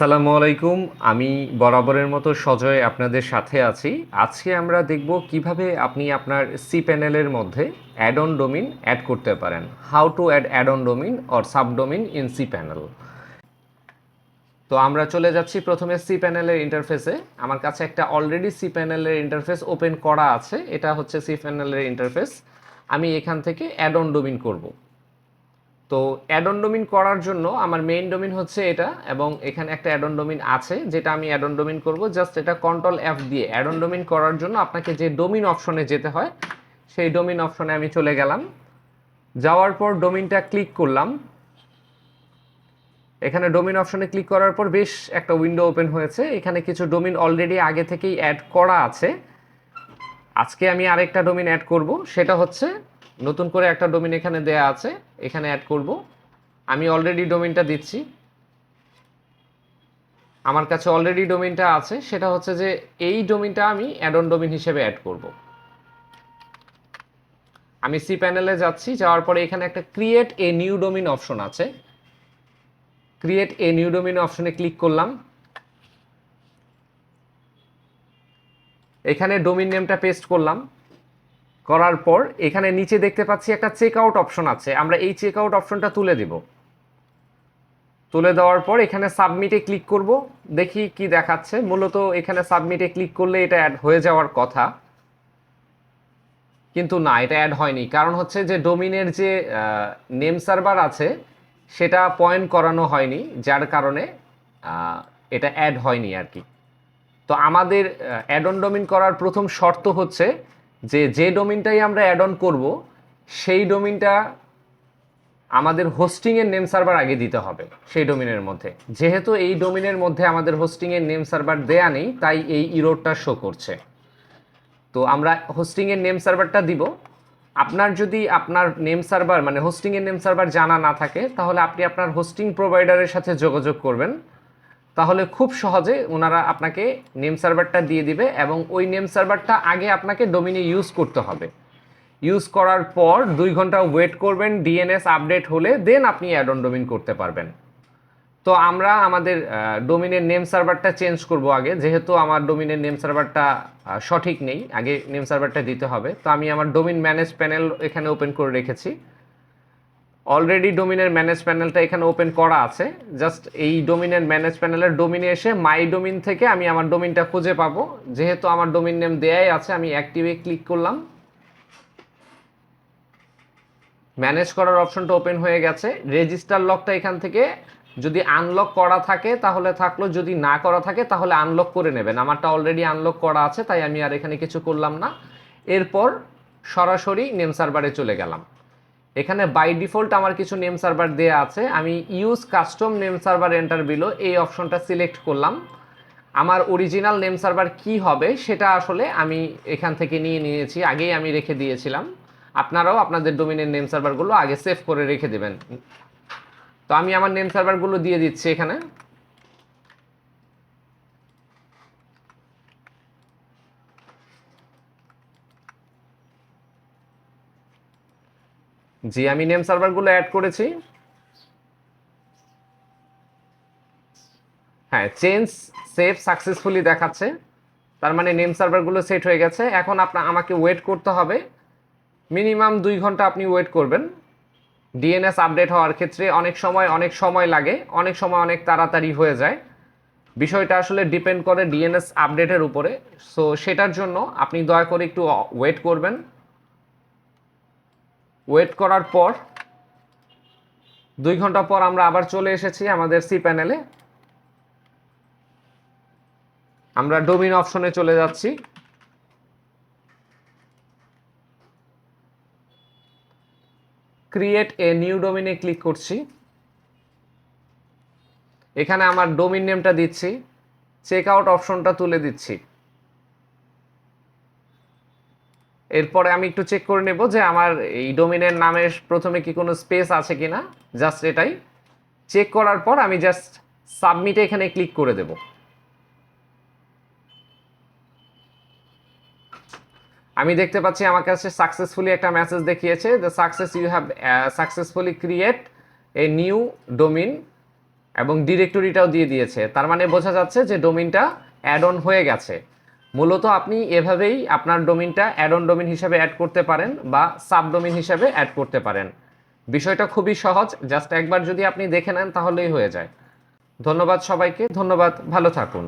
আসসালামু আলাইকুম। আমি বরাবরের মতো সজয় আপনাদের সাথে আছি। আজকে আমরা দেখব কিভাবে আপনি আপনার cPanel-এর মধ্যে অ্যাড-অন ডোমেইন অ্যাড করতে পারেন। How to add add-on domain or subdomain in cPanel। তো আমরা চলে যাচ্ছি প্রথমে cPanel-এর ইন্টারফেসে। আমার কাছে একটা অলরেডি cPanel-এর ইন্টারফেস ওপেন করা আছে। এটা হচ্ছে cPanel-এর ইন্টারফেস। আমি এখান থেকে অ্যাড-অন ডোমেইন করব। তো অ্যাড-অন ডোমেইন করার জন্য আমার মেইন ডোমেইন হচ্ছে এটা, এবং এখানে একটা অ্যাড-অন ডোমেইন আছে যেটা আমি অ্যাড-অন ডোমেইন করব। জাস্ট এটা কন্ট্রোল এফ দিয়ে অ্যাড-অন ডোমেইন করার জন্য আপনাকে যে ডোমেইন অপশনে যেতে হয় সেই ডোমেইন অপশনে আমি চলে গেলাম। যাওয়ার পর ডোমেইনটা ক্লিক করলাম। এখানে ডোমেইন অপশনে ক্লিক করার পর বেশ একটা উইন্ডো ওপেন হয়েছে। এখানে কিছু ডোমেইন অলরেডি আগে থেকেই অ্যাড করা আছে। আজকে আমি আরেকটা ডোমেইন অ্যাড করব, সেটা হচ্ছে নতুন করে একটা ডোমেইন এখানে দেয়া আছে, এখানে অ্যাড করব। আমি অলরেডি ডোমেইনটা দিচ্ছি। আমার কাছে অলরেডি ডোমেইনটা আছে, সেটা হচ্ছে যে এই ডোমেইনটা আমি অ্যাড-অন ডোমেইন হিসেবে অ্যাড করব। আমি cPanel-এ যাচ্ছি, যাওয়ার পরে এখানে একটা create a new domain option আছে। ক্রিয়েট এ নিউ ডোমেইন অপশনে ক্লিক করলাম। এখানে ডোমেইন নেমটা পেস্ট করলাম। করার পর এখানে নিচে দেখতে পাচ্ছি একটা চেক আউট অপশন আছে, আমরা এই চেক আউট অপশনটা তুলে দিব। তুলে দেওয়ার পর এখানে সাবমিটে ক্লিক করব, দেখি কি দেখাচ্ছে। মূলত এখানে সাবমিটে ক্লিক করলে এটা অ্যাড হয়ে যাওয়ার কথা, কিন্তু না, এটা অ্যাড হয়নি। কারণ হচ্ছে যে ডোমিনের যে নেম সার্ভার আছে সেটা পয়েন্ট করানো হয়নি, যার কারণে এটা অ্যাড হয়নি আর কি। তো আমাদের অ্যাড অন ডোমিন করার প্রথম শর্ত হচ্ছে যে যে ডোমিনটাই আমরা অ্যাড অন করব সেই ডোমিনটা আমাদের হোস্টিংয়ের নেম সার্ভার আগে দিতে হবে সেই ডোমিনের মধ্যে। যেহেতু এই ডোমিনের মধ্যে আমাদের হোস্টিংয়ের নেম সার্ভার দেয়া নেই, তাই এই ইরোরটা শো করছে। তো আমরা হোস্টিংয়ের নেম সার্ভারটা দিব। আপনার যদি আপনার নেম সার্ভার মানে হোস্টিংয়ের নেম সার্ভার জানা না থাকে, তাহলে আপনি আপনার হোস্টিং প্রোভাইডারের সাথে যোগাযোগ করবেন। তাহলে খুব সহজে ওনারা আপনাকে নেম সার্ভারটা দিয়ে দিবে, এবং ওই নেম সার্ভারটা আগে আপনাকে ডোমিনে ইউজ করতে হবে। ইউজ করার পর 2 ঘন্টা ওয়েট করবেন, ডিএনএস আপডেট হলে দেন আপনি অ্যাড অন ডোমিন করতে পারবেন। তো আমরা আমাদের ডোমিনের নেম সার্ভারটা চেঞ্জ করব আগে, যেহেতু আমার ডোমিনের নেম সার্ভারটা সঠিক নেই, আগে নেম সার্ভারটা দিতে হবে। তো আমি আমার ডোমিন ম্যানেজ প্যানেল এখানে ওপেন করে রেখেছি। অলরেডি ডোমিনের ম্যানেজ প্যানেলটা এখানে ওপেন করা আছে। জাস্ট এই ডোমিনের ম্যানেজ প্যানেলের ডোমিনে এসে মাই ডোমিন থেকে আমি আমার ডোমিনটা খুঁজে পাবো। যেহেতু আমার ডোমিন নেম দেয়াই আছে, আমি অ্যাক্টিভে ক্লিক করলাম। ম্যানেজ করার অপশনটা ওপেন হয়ে গেছে। রেজিস্টার লকটা এখান থেকে যদি আনলক করা থাকে তাহলে থাকলো, যদি না করা থাকে তাহলে আনলক করে নেবেন। আমারটা অলরেডি আনলক করা আছে, তাই আমি আর এখানে কিছু করলাম না। এরপর সরাসরি নেম সার্ভারে চলে গেলাম। এখানে বাই ডিফল্ট আমার কিছু নেম সার্ভার দেয়া আছে, আমি use custom name server enter below এই অপশনটা সিলেক্ট করলাম। আমার অরিজিনাল নেম সার্ভার কি হবে সেটা আসলে আমি এখান থেকে নিয়ে নিয়েছি, আগেই আমি রেখে দিয়েছিলাম। আপনারাও আপনাদের ডোমিনের নেম সার্ভারগুলো আগে সেভ করে রেখে দেবেন। তো আমি আমার নেম সার্ভারগুলো দিয়ে দিচ্ছি এখানে। জি, আমি নেম সার্ভারগুলো অ্যাড করেছি। হ্যাঁ, চেঞ্জ সেভ সাকসেসফুলি দেখাচ্ছে, তার মানে নেম সার্ভারগুলো সেট হয়ে গেছে। এখন আমাকে ওয়েট করতে হবে মিনিমাম 2 ঘন্টা। আপনি ওয়েট করবেন। ডিএনএস আপডেট হওয়ার ক্ষেত্রে অনেক সময় লাগে, অনেক সময় অনেক তাড়াতাড়ি হয়ে যায়। বিষয়টা আসলে ডিপেন্ড করে ডিএনএস আপডেটের উপরে। সো সেটার জন্য আপনি দয়া করে একটু ওয়েট করবেন। ওয়েট করার পর 2 ঘন্টা পর আমরা আবার চলে এসেছি আমাদের cPanel-এ। আমরা ডোমিন অপশনে চলে যাচ্ছি। ক্রিয়েট এ নিউ ডোমিনে ক্লিক করছি। এখানে আমার ডোমিন নেমটা দিচ্ছি, চেক আউট অপশনটা তুলে দিচ্ছি। এরপরে আমি একটু চেক করে নেব যে আমার এই ডোমিনের নামের প্রথমে কি কোনো স্পেস আছে কিনা। জাস্ট এটাই চেক করার পর আমি জাস্ট সাবমিটে এখানে ক্লিক করে দেব। আমি দেখতে পাচ্ছি আমার কাছে সাকসেসফুলি একটা মেসেজ দেখিয়েছে, the success you have successfully create a new domain এবং ডিরেক্টরিটাও দিয়ে দিয়েছে। তার মানে বোঝা যাচ্ছে যে ডোমিনটা অ্যাড অন হয়ে গেছে। মূলত আপনি এভাবেই আপনার ডোমিনটা অ্যাড অন ডোমিন হিসাবে অ্যাড করতে পারেন বা সাব ডোমিন হিসাবে অ্যাড করতে পারেন। বিষয়টা খুবই সহজ, জাস্ট একবার যদি আপনি দেখে নেন তাহলেই হয়ে যায়। ধন্যবাদ সবাইকে, ধন্যবাদ, ভালো থাকুন।